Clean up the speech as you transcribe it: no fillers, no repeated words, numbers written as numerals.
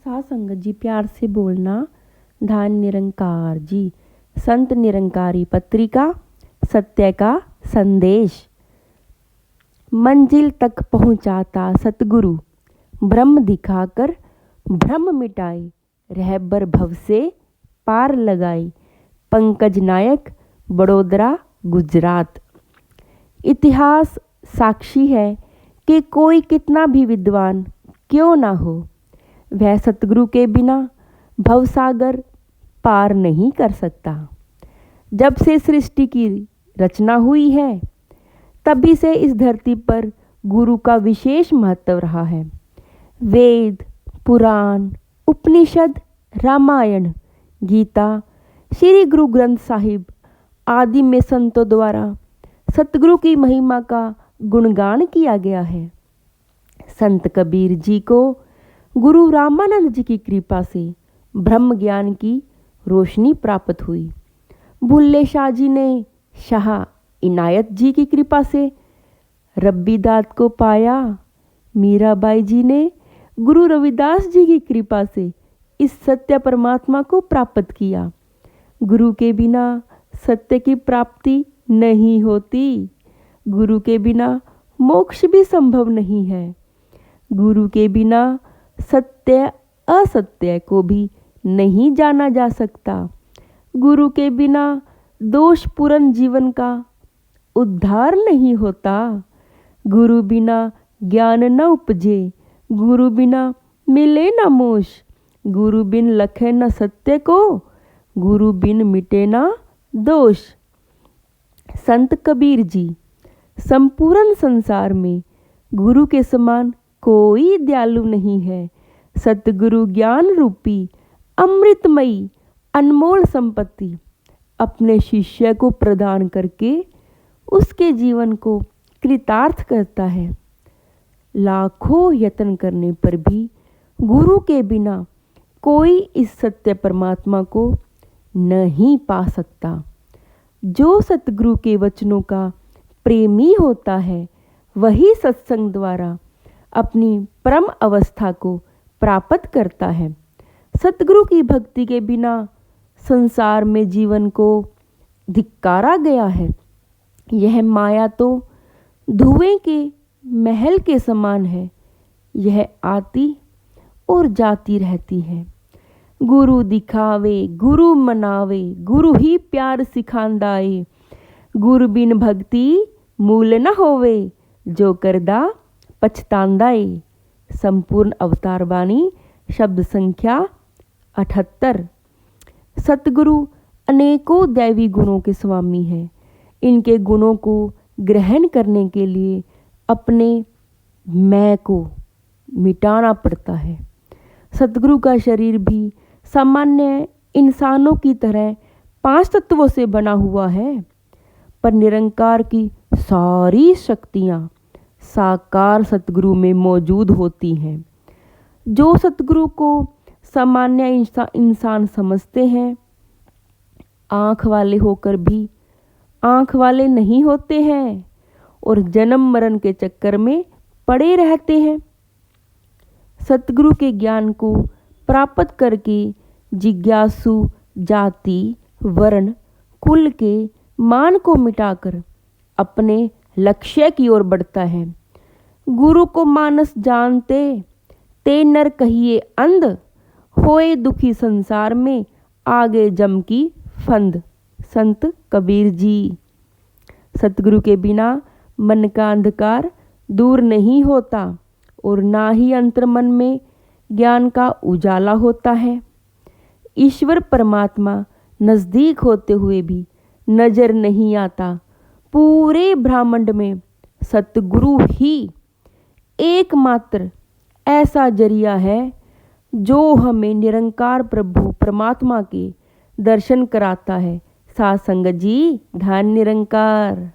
साथ संगत जी प्यार से बोलना। धान निरंकार जी, संत निरंकारी पत्रिका, सत्य का संदेश। मंजिल तक पहुंचाता सतगुरु, ब्रह्म दिखाकर भ्रम मिटाए, रहबर भव से पार लगाई। पंकज नायक, बड़ोदरा, गुजरात। इतिहास साक्षी है कि कोई कितना भी विद्वान क्यों ना हो, वह सतगुरु के बिना भवसागर पार नहीं कर सकता। जब से सृष्टि की रचना हुई है तभी से इस धरती पर गुरु का विशेष महत्व रहा है। वेद, पुराण, उपनिषद, रामायण, गीता, श्री गुरु ग्रंथ साहिब आदि में संतों द्वारा सतगुरु की महिमा का गुणगान किया गया है। संत कबीर जी को गुरु रामानंद जी की कृपा से ब्रह्म ज्ञान की रोशनी प्राप्त हुई। भुल्ले शाह जी ने शाह इनायत जी की कृपा से रब्बी दात को पाया। मीराबाई जी ने गुरु रविदास जी की कृपा से इस सत्य परमात्मा को प्राप्त किया। गुरु के बिना सत्य की प्राप्ति नहीं होती। गुरु के बिना मोक्ष भी संभव नहीं है। गुरु के बिना सत्य असत्य को भी नहीं जाना जा सकता। गुरु के बिना दोषपूर्ण जीवन का उद्धार नहीं होता। गुरु बिना ज्ञान न उपजे, गुरु बिना मिले न मोक्ष। गुरु बिन लखे न सत्य को, गुरु बिन मिटे न दोष। संत कबीर जी, संपूर्ण संसार में गुरु के समान कोई दयालु नहीं है। सतगुरु ज्ञान रूपी अमृतमयी अनमोल संपत्ति अपने शिष्य को प्रदान करके उसके जीवन को कृतार्थ करता है। लाखों यत्न करने पर भी गुरु के बिना कोई इस सत्य परमात्मा को नहीं पा सकता। जो सतगुरु के वचनों का प्रेमी होता है वही सत्संग द्वारा अपनी परम अवस्था को प्राप्त करता है। सतगुरु की भक्ति के बिना संसार में जीवन को धिक्कारा गया है। यह माया तो धुएं के महल के समान है, यह आती और जाती रहती है। गुरु दिखावे, गुरु मनावे, गुरु ही प्यार सिखांदाए। गुरु बिन भक्ति मूल न होवे, जो करदा पछतांदाए। संपूर्ण अवतार वाणी, शब्द संख्या 78। सतगुरु अनेकों दैवी गुणों के स्वामी हैं। इनके गुणों को ग्रहण करने के लिए अपने मैं को मिटाना पड़ता है। सतगुरु का शरीर भी सामान्य इंसानों की तरह 5 तत्वों से बना हुआ है, पर निरंकार की सारी शक्तियाँ साकार सतगुरु में मौजूद होती हैं। जो सतगुरु को सामान्य इंसान समझते हैं, आँख वाले होकर भी आँख वाले नहीं होते हैं और जन्म मरण के चक्कर में पड़े रहते हैं। सतगुरु के ज्ञान को प्राप्त करके जिज्ञासु जाति, वर्ण, कुल के मान को मिटाकर अपने लक्ष्य की ओर बढ़ता है। गुरु को मानस जानते, ते नर कहिए अंध, होए दुखी संसार में, आगे जम की फंद। संत कबीर जी। सतगुरु के बिना मन का अंधकार दूर नहीं होता और ना ही अंतर्मन में ज्ञान का उजाला होता है। ईश्वर परमात्मा नज़दीक होते हुए भी नजर नहीं आता। पूरे ब्रह्मांड में सतगुरु ही एकमात्र ऐसा जरिया है जो हमें निरंकार प्रभु परमात्मा के दर्शन कराता है। साथ संगत जी, धन निरंकार।